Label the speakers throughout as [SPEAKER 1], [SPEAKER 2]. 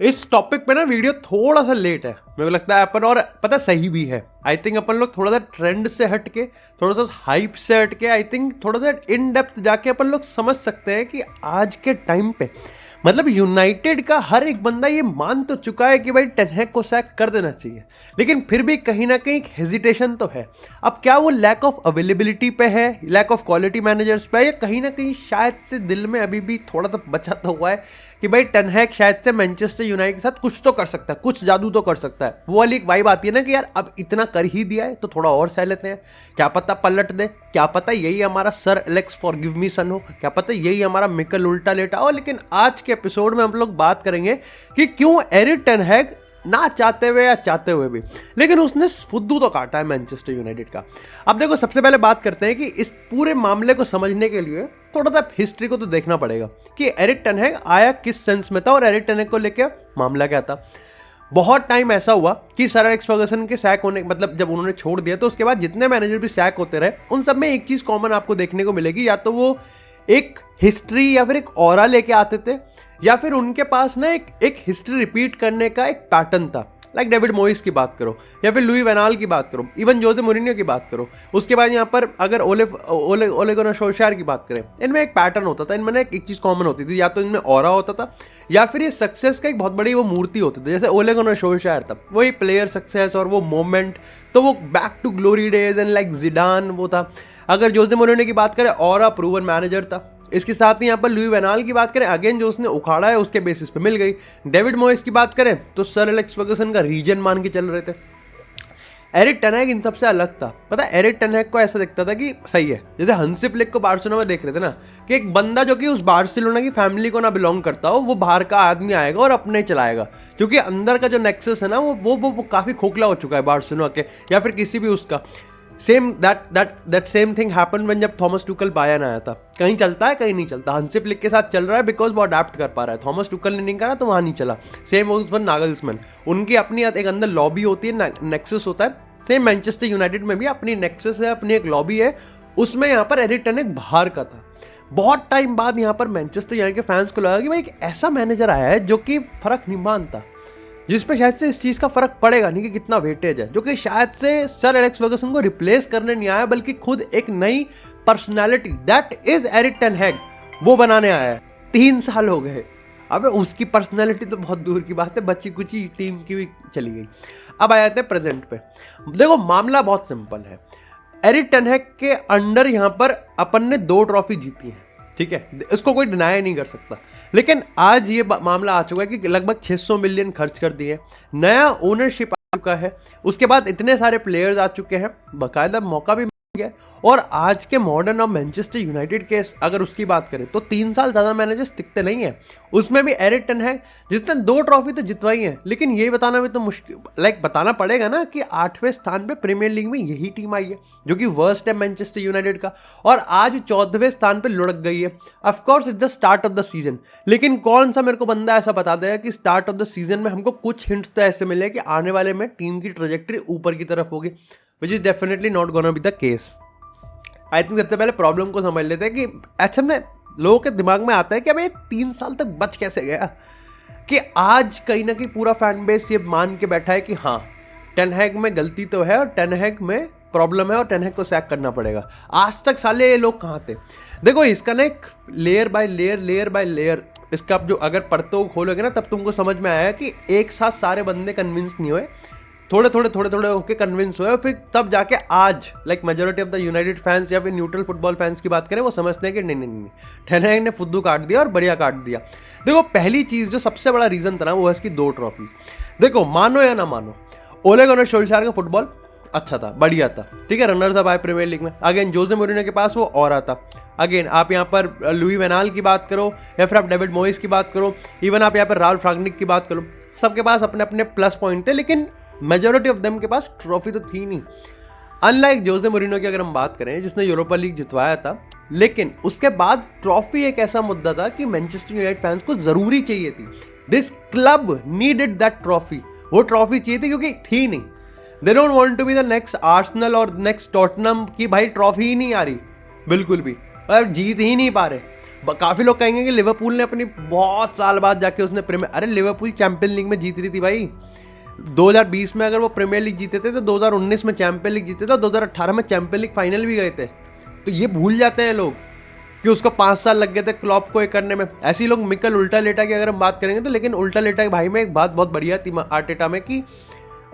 [SPEAKER 1] इस टॉपिक पे ना वीडियो थोड़ा सा लेट है, मेरे को लगता है अपन, और पता सही भी है। आई थिंक अपन लोग थोड़ा सा ट्रेंड से हट के, थोड़ा सा हाइप से हट के, आई थिंक थोड़ा सा इन डेप्थ जाके अपन लोग समझ सकते हैं कि आज के टाइम पे मतलब यूनाइटेड का हर एक बंदा ये मान तो चुका है कि भाई टेन हैग को सैक कर देना चाहिए, लेकिन फिर भी कहीं ना कहीं एक हेजिटेशन तो है। अब क्या वो लैक ऑफ अवेलेबिलिटी पे है, लैक ऑफ क्वालिटी मैनेजर्स पे है, या कहीं ना कहीं शायद से दिल में अभी भी थोड़ा सा बचा तो हुआ है कि भाई टेन हैग शायद से मैनचेस्टर यूनाइटेड के साथ कुछ तो कर सकता है, कुछ जादू तो कर सकता है। वो वाली एक वाइब आती है ना कि यार अब इतना कर ही दिया है तो थोड़ा और सह लेते हैं, क्या पता पलट दे, क्या पता यही हमारा सर एलेक्स फॉरगिव मी सन हो, क्या पता यही हमारा मिकल उल्टा लेटा हो। लेकिन आज के एपिसोड में हम लोग बात करेंगे कि क्यों एरिक टेन हैग ना चाहते हुए या चाहते हुए भी, लेकिन उसने फुद्दू तो काटा है मैनचेस्टर यूनाइटेड का। अब देखो, सबसे पहले बात करते हैं कि इस पूरे मामले को समझने के लिए थोड़ा सा हिस्ट्री को तो देखना पड़ेगा कि एरिक टेन हैग आया किस सेंस में था और एरिक टेन हैग को लेकर मामला क्या था। बहुत टाइम ऐसा हुआ कि सर एलेक्स फर्गसन के सैक होने, मतलब जब उन्होंने छोड़ दिया तो उसके बाद जितने मैनेजर भी सैक होते रहे उन सब में एक चीज कॉमन आपको देखने को मिलेगी, या तो वो एक हिस्ट्री या फिर एक ऑरा लेके आते थे, या फिर उनके पास ना एक हिस्ट्री रिपीट करने का एक पैटर्न था। लाइक डेविड मोइस की बात करो, या फिर लुई वैन गाल की बात करो, इवन जोसे मोरिन्यो की बात करो। उसके बाद यहाँ पर अगर ओले गुनार सोल्शायर की बात करें, इनमें एक पैटर्न होता था, इनमें एक चीज़ कॉमन होती थी, या तो इनमें ऑरा होता था या फिर ये सक्सेस का एक बहुत बड़ी वो मूर्ति होती थी। जैसे ओले गुनार सोल्शायर था, वही प्लेयर सक्सेस और वो मोमेंट, तो वो back to glory days and like Zidane वो था। अगर जोसे मोरिन्यो की बात करें, ऑरा प्रूवन मैनेजर था। इसके साथ ही यहाँ पर लुई वैन गाल की बात करें, अगेन जो उसने उखाड़ा है उसके बेसिस पे मिल गई। डेविड मोइस की बात करें तो सर एलेक्स फर्गसन का रीजन मान के चल रहे थे। एरिक टेन हैग इन सबसे अलग था। पता है, एरिक टेन हैग को ऐसा दिखता था कि सही है, जैसे हंसी फ्लिक को बार्सिलोना में देख रहे थे ना, कि एक बंदा जो कि उस बार्सिलोना की फैमिली को ना बिलोंग करता हो, वो बाहर का आदमी आएगा और अपने चलाएगा, क्योंकि अंदर का जो नेक्सस है ना वो काफी खोखला हो चुका है बार्सिलोना के या फिर किसी भी उसका। Same that same thing happen when जब थॉमस टुकल बायर्न आया था। कहीं चलता है कहीं नहीं चलता, हंसी फ्लिक के साथ चल रहा है बिकॉज वो अडेप्ट कर पा रहा है। थॉमस टुकल ने नहीं करा तो वहाँ नहीं चला। सेम वन नागल्समैन, उनकी अपनी एक अंदर लॉबी होती है, नेक्सस होता है। सेम मैनचेस्टर यूनाइटेड में भी अपनी नेक्सस है, अपनी एक लॉबी है, उसमें यहाँ पर एरिक टेन हैग बाहर का था। बहुत टाइम बाद यहाँ पर मैनचेस्टर यूनाइटेड के फैंस को लगा कि भाई एक ऐसा मैनेजर आया है जो कि फर्क नहीं मानता, जिस पे शायद से इस चीज़ का फर्क पड़ेगा नहीं कि कितना वेटेज है, जो कि शायद से सर एलेक्स फर्गसन को रिप्लेस करने नहीं आया बल्कि खुद एक नई personality that is Erik ten Hag वो बनाने आया है। 3 साल हो गए, अब उसकी पर्सनालिटी तो बहुत दूर की बात है, बच्ची कुची टीम की भी चली गई। अब आ जाते हैं प्रेजेंट पे। देखो, मामला बहुत सिंपल है। एरिक टेन हैग के अंडर यहाँ पर अपन ने 2 ट्रॉफी जीती है, ठीक है, इसको कोई डिनाई नहीं कर सकता। लेकिन आज ये मामला आ चुका है कि लगभग 600 मिलियन खर्च कर दिए, नया ओनरशिप आ चुका है, उसके बाद इतने सारे प्लेयर्स आ चुके हैं, बाकायदा मौका भी मिल गया। और आज के मॉडर्न और मैनचेस्टर यूनाइटेड के अगर उसकी बात करें तो 3 साल ज़्यादा मैनेजर्स टिकते नहीं है। उसमें भी एरिक टेन हैग जिसने 2 ट्रॉफी तो जितवाई है, लेकिन ये बताना भी तो मुश्किल, बताना पड़ेगा ना कि 8वें स्थान पे प्रीमियर लीग में यही टीम आई है जो कि वर्स्ट है मैनचेस्टर यूनाइटेड का, और आज 14वें स्थान पे लुढ़क गई है। Of course it's the start of the season, लेकिन कौन सा मेरे को बंदा ऐसा बता देगा कि स्टार्ट ऑफ द सीजन में हमको कुछ हिंट्स तो ऐसे मिले कि आने वाले में टीम की ट्रेजेक्टरी ऊपर की तरफ होगी, which is definitely not gonna be the case. I think सबसे पहले प्रॉब्लम को समझ लेते हैं कि अच्छा में लोगों के दिमाग में आता है कि अब ये 3 साल तक बच कैसे गया, कि आज कहीं ना कहीं पूरा फैन बेस ये मान के बैठा है कि हाँ टेन हैग में गलती तो है और टेन हैग में प्रॉब्लम है और टेन हैग को सैक करना पड़ेगा। आज तक साले ये लोग कहाँ थे? देखो, इसका ना एक लेयर बाय लेयर इसका आप जो अगर पढ़ते हो खोलोगे ना, तब तुमको समझ में आया कि एक साथ सारे बंदे कन्विंस नहीं हुए, थोड़े होके कन्विंस हुए, और फिर तब जाके आज like majority of the United fans या फिर न्यूट्रल फुटबॉल फैंस की बात करें, वो समझते हैं कि नहीं टेन हैग ने फुद्दू काट दिया और बढ़िया काट दिया। देखो, पहली चीज़ जो सबसे बड़ा रीज़न था ना, वो है इसकी 2 ट्रॉफी। देखो, मानो या ना मानो, ओले गुनार सोल्शायर का फुटबॉल अच्छा था, बढ़िया था, ठीक है, रनर्स अप आए प्रीमियर लीग में। अगेन जोसे मोरिन्यो के पास वो और आता। अगेन आप यहाँ पर लुई वैन गाल की बात करो या फिर आप डेविड मोइस की बात करो, इवन आप यहाँ पर राल्फ रांगनिक की बात करो, सबके पास अपने अपने प्लस पॉइंट थे, लेकिन मेजोरिटी ऑफ देम के पास ट्रॉफी तो थी नहीं। अनलाइक जोसे मोरिन्यो की अगर हम बात करें, जिसने यूरोपा लीग जितवाया था, लेकिन उसके बाद ट्रॉफी एक ऐसा मुद्दा था कि मैनचेस्टर यूनाइटेड फैंस को जरूरी चाहिए थी। This club needed that trophy, वो ट्रॉफी चाहिए थी क्योंकि थी नहीं। They don't want to be the next Arsenal और नेक्स्ट टॉटनहम की भाई ट्रॉफी ही नहीं आ रही बिल्कुल भी, जीत ही नहीं पा रहे। काफी लोग कहेंगे कि लिवरपूल ने अपनी बहुत साल बाद जाके उसने प्रीमियर, अरे लिवरपूल चैंपियन लीग में जीत रही थी भाई। 2020 में अगर वो प्रीमियर लीग जीते थे तो 2019 में चैंपियन लीग जीते थे, 2018 में चैंपियन लीग फाइनल भी गए थे। तो ये भूल जाते हैं लोग कि उसको 5 साल लग गए थे क्लॉप को एक करने में। ऐसे ही लोग मिकल उल्टा लेटा की अगर हम बात करेंगे तो, लेकिन उल्टा लेटा के भाई में एक बात बहुत बढ़िया थी आर्टेटा में कि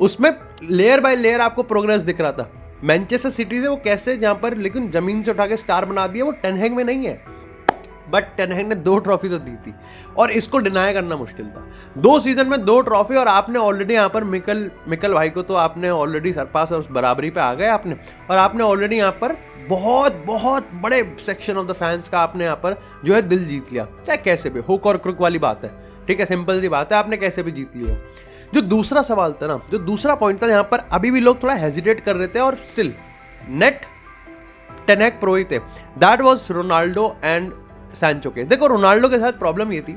[SPEAKER 1] उसमें लेयर बाय लेयर आपको प्रोग्रेस दिख रहा था। मैनचेस्टर सिटी से वो कैसे जहां पर लेकिन जमीन से उठा के स्टार बना दिया, वो टेन हैग में नहीं है। बट टेन हैग ने 2 ट्रॉफी तो दी थी और इसको डिनाई करना मुश्किल था। 2 सीजन में 2 ट्रॉफी, और आपने ऑलरेडी यहाँ पर मिकल भाई को तो आपने ऑलरेडी सरपास और उस बराबरी पे आ गए आपने, और आपने ऑलरेडी यहाँ पर बहुत बहुत बड़े सेक्शन ऑफ द फैंस का आपने यहाँ पर जो है दिल जीत लिया, चाहे कैसे भी। हुक और क्रुक वाली बात है, ठीक है, सिंपल सी बात है, आपने कैसे भी जीत लिया। जो दूसरा सवाल था ना, जो दूसरा पॉइंट था, यहाँ पर अभी भी लोग थोड़ा हेजिटेट कर रहे थे और स्टिल नेट टेन हैग प्रो ही थे। That was Ronaldo and Sancho के। देखो रोनाल्डो के साथ प्रॉब्लम ये थी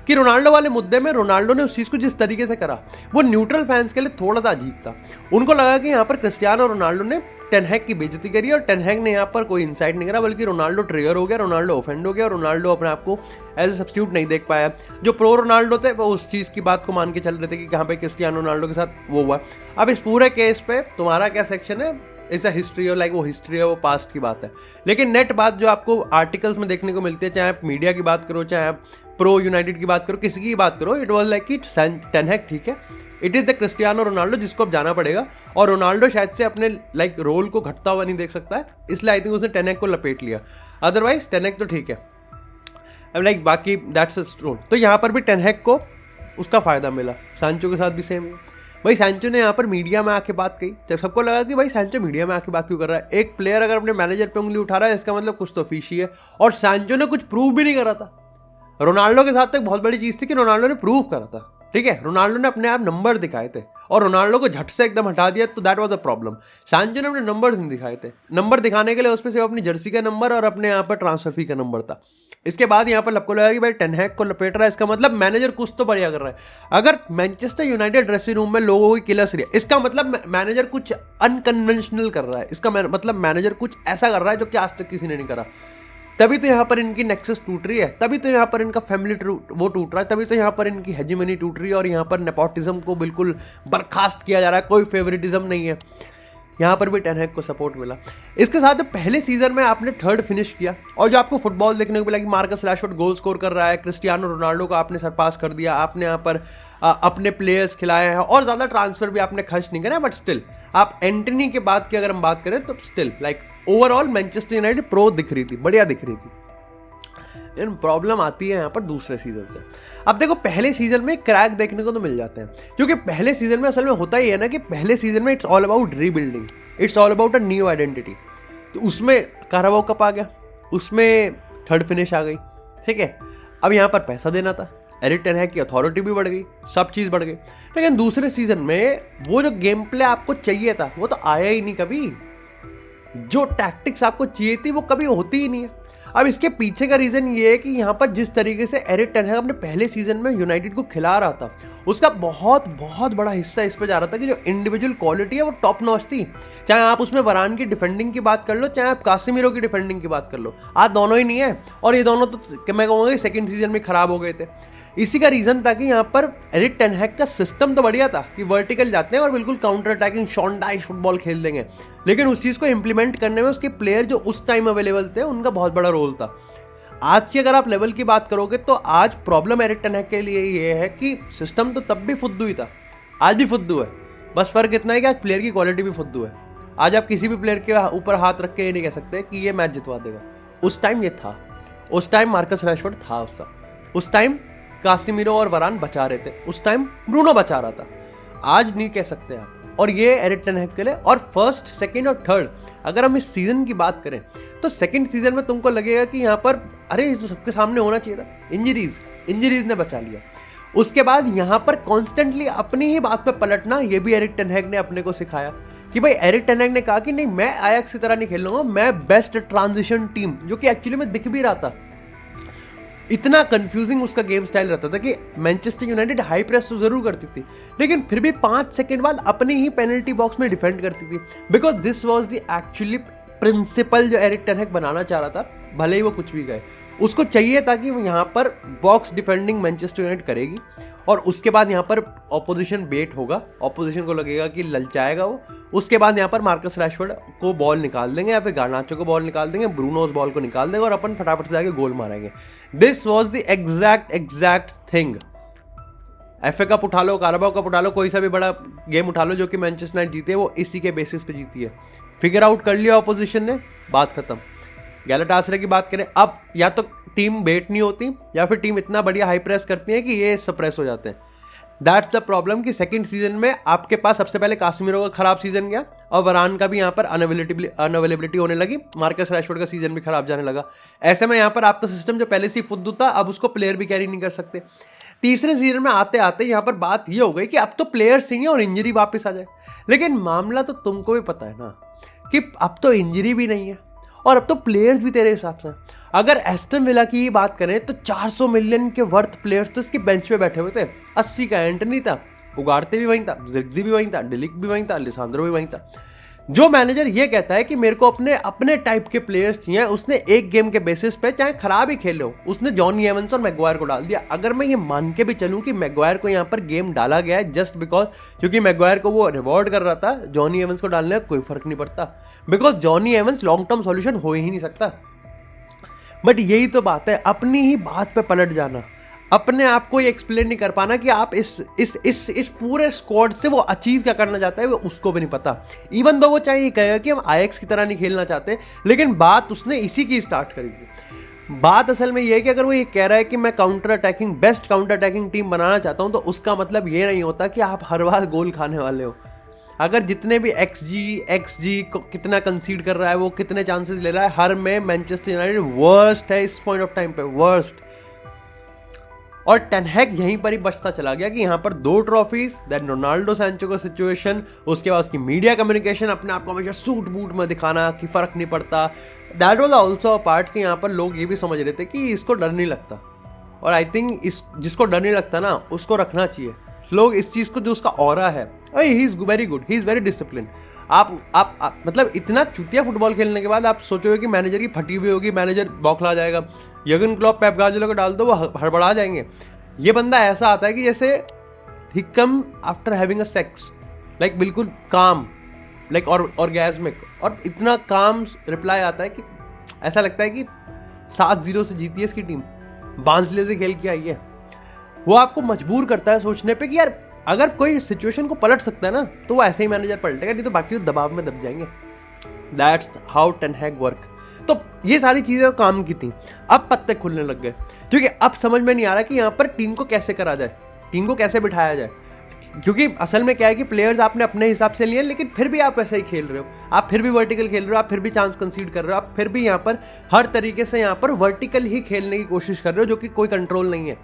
[SPEAKER 1] कि रोनाल्डो वाले मुद्दे में रोनाल्डो ने उस चीज को जिस तरीके से करा वो न्यूट्रल फैंस के लिए थोड़ा सा अजीब था। उनको लगा कि यहाँ पर क्रिस्टियानो रोनाल्डो ने टेन हैग की बेइज्जती करी और टेन हैग ने यहाँ पर कोई इनसाइट नहीं करा, बल्कि रोनाल्डो ट्रिगर हो गया, रोनाल्डो ऑफेंड हो गया, रोनाल्डो अपने आप को एज ए सब्स्टिट्यूट नहीं देख पाया। जो प्रो रोनाल्डो थे वो उस चीज़ की बात को मान के चल रहे थे कि कहाँ पे क्रिस्टियानो रोनाल्डो के साथ वो हुआ। अब इस पूरे केस पे तुम्हारा क्या सेक्शन है? इट्स अ हिस्ट्री और लाइक वो हिस्ट्री है, वो पास्ट की बात है। लेकिन नेट बात जो आपको आर्टिकल्स में देखने को मिलती है, चाहे आप मीडिया की बात करो, चाहे आप प्रो यूनाइटेड की बात करो, किसी की बात करो, इट वाज लाइक कि टेन हैग ठीक है, it is the Cristiano Ronaldo जिसको अब जाना पड़ेगा। और रोनाल्डो शायद से अपने लाइक रोल को घटता हुआ नहीं देख सकता है, इसलिए आई थिंक उसने टेन हैग को लपेट लिया। अदरवाइज टेन हैग तो ठीक है, अब लाइक बाकी दैट्स अ रोल। तो यहाँ पर भी टेन हैग को उसका फायदा मिला, सांचो के साथ भी सेम। भाई सैंचो ने यहाँ पर मीडिया में आके बात कही, जब सबको लगा कि भाई सैंचो मीडिया में आके बात क्यों कर रहा है। एक प्लेयर अगर अपने मैनेजर पे उंगली उठा रहा है इसका मतलब कुछ तो फिशी है, और सैंचो ने कुछ प्रूव भी नहीं करा था। रोनाल्डो के साथ तो एक बहुत बड़ी चीज थी कि रोनाल्डो ने प्रूव करा था, ठीक है, रोनाल्डो ने अपने आप नंबर दिखाए थे और रोनाल्डो को झट से एकदम हटा दिया, तो that was the problem. Sancho ने अपने नंबर नहीं दिखाए थे, नंबर दिखाने के लिए उसमें सिर्फ अपनी जर्सी का नंबर और अपने यहाँ पर ट्रांसफर फी का नंबर था। इसके बाद यहाँ पर सबको लगा कि भाई टेन हैग को लपेट रहा है, इसका मतलब मैनेजर कुछ तो बढ़िया कर रहा है। अगर मैनचेस्टर यूनाइटेड ड्रेसिंग रूम में लोगों की किलस रही है, इसका मतलब मैनेजर कुछ अनकन्वेंशनल कर रहा है, इसका मतलब मैनेजर कुछ ऐसा कर रहा है जो कि आज तक किसी ने नहीं करा। तभी तो यहाँ पर इनकी नेक्सस टूट रही है, तभी तो यहाँ पर इनका फैमिली वो टूट रहा है, तभी तो यहाँ पर इनकी हेजिमनी टूट रही है और यहाँ पर नेपोटिज्म को बिल्कुल बर्खास्त किया जा रहा है, कोई फेवरेटिज्म नहीं है। यहाँ पर भी टेन हैग को सपोर्ट मिला। इसके साथ पहले सीजन में आपने 3rd फिनिश किया और जो आपको फुटबॉल देखने को मिला कि मार्कस रैशफोर्ड गोल स्कोर कर रहा है, क्रिस्टियानो रोनाल्डो को आपने सरपास कर दिया, आपने यहाँ पर अपने प्लेयर्स खिलाए हैं और ज़्यादा ट्रांसफर भी आपने खर्च नहीं करा, बट स्टिल आप एंटनी के बाद की अगर हम बात करें तो still like overall Manchester United pro दिख रही थी, बढ़िया दिख रही थी। लेकिन प्रॉब्लम आती है यहाँ पर दूसरे सीजन से। अब देखो पहले सीजन में क्रैक देखने को तो मिल जाते हैं, क्योंकि पहले सीजन में असल में होता ही है ना कि पहले सीजन में it's all about rebuilding, it's all about a new identity. तो उसमें काराबाओ कप आ गया, उसमें 3rd फिनिश आ गई, ठीक है। अब यहाँ पर पैसा देना था, एरिक टेन हैग की अथॉरिटी भी बढ़ गई, सब चीज़ बढ़ गई। लेकिन दूसरे सीजन में वो जो गेम प्ले आपको चाहिए था वो तो आया ही नहीं कभी, जो टैक्टिक्स आपको चाहिए थी वो कभी होती ही नहीं है। अब इसके पीछे का रीजन ये है कि यहाँ पर जिस तरीके से एरिक टेन हैग अपने पहले सीजन में यूनाइटेड को खिला रहा था, उसका बहुत बहुत बड़ा हिस्सा इस पे जा रहा था कि जो इंडिविजुअल क्वालिटी है वो टॉप नॉच थी। चाहे आप उसमें वरान की डिफेंडिंग की बात कर लो, चाहे आप कासिमिरो की डिफेंडिंग की बात कर लो, आज दोनों ही नहीं है, और ये दोनों तो मैं कहूँगा सेकंड सीजन में खराब हो गए थे। इसी का रीजन था कि यहाँ पर एरिक टेन हैग का सिस्टम तो बढ़िया था कि वर्टिकल जाते हैं और बिल्कुल काउंटर अटैकिंग शॉन्डाइश फुटबॉल खेल देंगे, लेकिन उस चीज़ को इंप्लीमेंट करने में उसके प्लेयर जो उस टाइम अवेलेबल थे उनका बहुत बड़ा रोल था। आज की अगर आप लेवल की बात करोगे तो आज प्रॉब्लम एरिक टेन हैग के लिए ये है कि सिस्टम तो तब भी फुद्दू ही था, आज भी फुद्दू है, बस फर्क इतना है कि आज प्लेयर की क्वालिटी भी फुद्दू है। आज आप किसी भी प्लेयर के ऊपर हाथ रख के ये नहीं कह सकते कि ये मैच जितवा देगा। उस टाइम ये था, उस टाइम मार्कस रैशफोर्ड था, उस टाइम कासिमिरो और वरान बचा रहे थे, उस टाइम ब्रूनो बचा रहा था, आज नहीं कह सकते आप। और ये एरिक टेन हैग के लिए, और 1st, 2nd और 3rd अगर हम इस सीजन की बात करें तो 2nd सीजन में तुमको लगेगा कि यहाँ पर अरे ये तो सबके सामने होना चाहिए था, इंजरीज ने बचा लिया। उसके बाद यहाँ पर कॉन्स्टेंटली अपनी ही बात पे पलटना, ये भी एरिक टेन हैग ने अपने को सिखाया कि भाई एरिक टेन हैग ने कहा कि नहीं मैं आयैक्स की तरह नहीं खेल लूंगा, मैं बेस्ट ट्रांजिशन टीम, जो कि एक्चुअली में दिख भी रहा था। इतना कंफ्यूजिंग उसका गेम स्टाइल रहता था कि मैनचेस्टर यूनाइटेड हाई प्रेस तो जरूर करती थी, लेकिन फिर भी 5 सेकंड बाद अपनी ही पेनल्टी बॉक्स में डिफेंड करती थी, because this was the actually principle जो एरिक टेन हैग बनाना चाह रहा था, भले ही वो कुछ भी गए। उसको चाहिए था कि यहाँ पर बॉक्स डिफेंडिंग मैनचेस्टर यूनाइटेड करेगी और उसके बाद यहाँ पर ऑपोजिशन बेट होगा, ऑपोजिशन को लगेगा कि ललचाएगा वो, उसके बाद यहाँ पर मार्कस रैशफोर्ड को बॉल निकाल देंगे या फिर गार्नाचो को बॉल निकाल देंगे, ब्रूनो उस बॉल को निकाल देंगे और अपन फटाफट से जाके गोल मारेंगे। This was the exact thing. FA cup उठा लो, कारबाओ कप उठा लो, कोई सा भी बड़ा गेम उठा लो जो कि मैनचेस्टर यूनाइटेड जीती है, वो इसी के बेसिस पे जीती है। फिगर आउट कर लिया ऑपोजिशन ने, बात खत्म। गैलाटासरे की बात करें, अब या तो टीम बेट नहीं होती या फिर टीम इतना बढ़िया हाई प्रेस करती है कि ये सप्रेस हो जाते हैं। दैट्स द प्रॉब्लम कि सेकंड सीजन में आपके पास सबसे पहले कासिमिरो का खराब सीजन गया और वरान का भी यहाँ पर अनअवेलेबिलिटी होने लगी, मार्कस रैशफोर्ड का सीजन भी खराब जाने लगा। ऐसे में यहाँ पर आपका सिस्टम जो पहले से ही फुद्दू था, अब उसको प्लेयर भी कैरी नहीं कर सकते। तीसरे सीजन में आते आते यहाँ पर बात ये हो गई कि अब तो प्लेयर्स चाहिए और इंजरी वापस आ जाए। लेकिन मामला तो तुमको भी पता है ना कि अब तो इंजरी भी नहीं है और अब तो प्लेयर्स भी तेरे हिसाब से। अगर एस्टन विला की ही बात करें तो 400 मिलियन के वर्थ प्लेयर्स तो इसके बेंच पे बैठे हुए थे। 80 का एंटनी था, उगारते भी वहीं था, जिर्गजी भी वहीं था, डिलिक भी वहीं था, लिसांद्रो भी वहीं था। जो मैनेजर ये कहता है कि मेरे को अपने टाइप के प्लेयर्स चाहिए, उसने एक गेम के बेसिस पे चाहे खराब ही खेले हो, उसने जॉनी एवंस और मैगवायर को डाल दिया। अगर मैं ये मान के भी चलूं कि मैगवायर को यहाँ पर गेम डाला गया है जस्ट बिकॉज क्योंकि मैगवायर को वो रिवॉर्ड कर रहा था, जॉनी एवंस को डालने का कोई फर्क नहीं पड़ता, because Johnny Evans long term solution हो ही नहीं सकता। बट यही तो बात है, अपनी ही बात पे पलट जाना, अपने आप को ये एक्सप्लेन नहीं कर पाना कि आप इस पूरे स्क्वाड से वो अचीव क्या करना चाहता है, वो उसको भी नहीं पता। इवन दो वो चाहे ये कहेगा कि हम आईएक्स की तरह नहीं खेलना चाहते, लेकिन बात उसने इसी की स्टार्ट करी थी। बात असल में ये है कि अगर वो ये कह रहा है कि मैं बेस्ट काउंटर अटैकिंग टीम बनाना चाहता हूं, तो उसका मतलब ये नहीं होता कि आप हर बार गोल खाने वाले हो। अगर जितने भी एक्सजी कितना कंसीड कर रहा है, वो कितने चांसेस ले रहा है, हर में मैनचेस्टर यूनाइटेड वर्स्ट है इस पॉइंट ऑफ टाइम पे, वर्स्ट। और टेन हैग यहीं पर ही बचता चला गया कि यहाँ पर 2 ट्रॉफीज, देन रोनाल्डो सैंचो का सिचुएशन, उसके बाद उसकी मीडिया कम्युनिकेशन, अपने आप को हमेशा सूट बूट में दिखाना कि फर्क नहीं पड़ता। That was also a part कि यहाँ पर लोग ये भी समझ रहे थे कि इसको डर नहीं लगता, और आई थिंक जिसको डर नहीं लगता ना उसको रखना चाहिए। लोग इस चीज़ को, जो उसका ऑरा है, he is very good, he is very discipline. आप मतलब इतना चुतिया फुटबॉल खेलने के बाद आप सोचोगे कि मैनेजर की फटी हुई होगी, मैनेजर बौखला जाएगा, यर्गन क्लॉप पेप गार्डियोला को डाल दो वो हड़बड़ा जाएंगे। ये बंदा ऐसा आता है कि जैसे ही come after having a sex, like बिल्कुल काम, लाइक ऑर्गेस्मिक, और इतना काम रिप्लाई आता है कि ऐसा लगता है कि 7-0 से जीती है इसकी टीम, बांसले से खेल के आई है। वो आपको मजबूर करता है सोचने पे कि यार अगर कोई सिचुएशन को पलट सकता है ना तो वो ऐसे ही मैनेजर पलटेगा, नहीं तो बाकी तो दबाव में दब जाएंगे। That's how ten Hag work. तो ये सारी चीजें काम की थी, अब पत्ते खुलने लग गए, क्योंकि अब समझ में नहीं आ रहा कि यहाँ पर टीम को कैसे करा जाए, टीम को कैसे बिठाया जाए। क्योंकि असल में क्या है कि प्लेयर्स आपने अपने हिसाब से लिए, लेकिन फिर भी आप ऐसे ही खेल रहे हो, आप फिर भी वर्टिकल खेल रहे हो, आप फिर भी चांस कंसीड कर रहे हो, आप फिर भी यहाँ पर हर तरीके से यहाँ पर वर्टिकल ही खेलने की कोशिश कर रहे हो, जो कि कोई कंट्रोल नहीं है।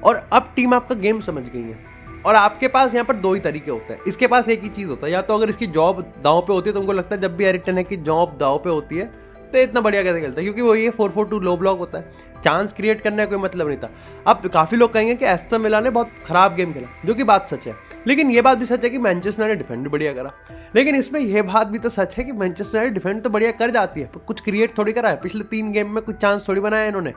[SPEAKER 1] और अब टीम आपका गेम समझ गई है, और आपके पास यहाँ पर 2 ही तरीके होते हैं। इसके पास एक ही चीज़ होता है, या तो अगर इसकी जॉब दांव पे होती है, तो उनको लगता है जब भी एरिक टेन हैग की जॉब दांव पे होती है तो इतना बढ़िया कैसे खेलता है, क्योंकि वो ये 4-4-2 लो ब्लॉक होता है, चांस क्रिएट करने का कोई मतलब नहीं था। अब काफ़ी लोग कहेंगे कि एस्टन विला ने बहुत खराब गेम खेला, जो कि बात सच है, लेकिन ये बात भी सच है कि मैनचेस्टर यूनाइटेड डिफेंड बढ़िया करा। लेकिन इसमें यह बात भी तो सच है कि मैनचेस्टर यूनाइटेड डिफेंड तो बढ़िया कर जाती है, कुछ क्रिएट थोड़ी करा है, पिछले 3 गेम में कुछ चांस थोड़ी बनाया इन्होंने,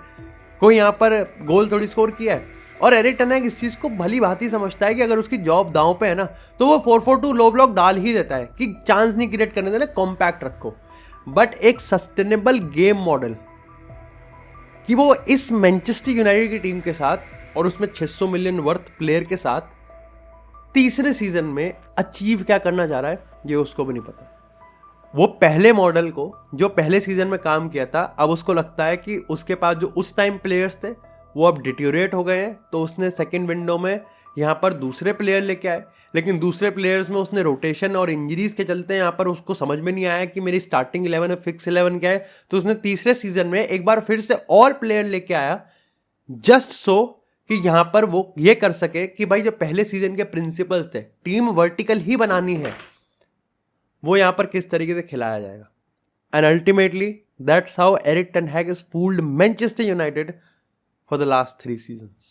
[SPEAKER 1] कोई यहाँ पर गोल थोड़ी स्कोर किया है। और एरिक टेन हैग इस चीज़ को भली भांति समझता है कि अगर उसकी जॉब दांव पे है ना, तो वो 4-4-2 लो ब्लॉक डाल ही देता है कि चांस नहीं क्रिएट करने देना, कॉम्पैक्ट रखो। बट एक सस्टेनेबल गेम मॉडल कि वो इस मैनचेस्टर यूनाइटेड की टीम के साथ और उसमें 600 मिलियन वर्थ प्लेयर के साथ तीसरे सीजन में अचीव क्या करना चाह रहा है, ये उसको भी नहीं पता। वो पहले मॉडल को जो पहले सीजन में काम किया था, अब उसको लगता है कि उसके पास जो उस टाइम प्लेयर्स थे वो अब डिट्योरेट हो गए हैं, तो उसने सेकेंड विंडो में यहाँ पर दूसरे प्लेयर लेके आए, लेकिन दूसरे प्लेयर्स में उसने रोटेशन और इंजरीज के चलते यहाँ पर उसको समझ में नहीं आया कि मेरी स्टार्टिंग 11 और फिक्स 11 क्या है, तो उसने तीसरे सीजन में एक बार फिर से और प्लेयर लेके आया, जस्ट सो कि यहाँ पर वो ये कर सके कि भाई जो पहले सीजन के प्रिंसिपल्स थे, टीम वर्टिकल ही बनानी है, वो यहाँ पर किस तरीके से खिलाया जाएगा। And ultimately that's how Erik ten Hag is fooled Manchester United for the last 3 seasons.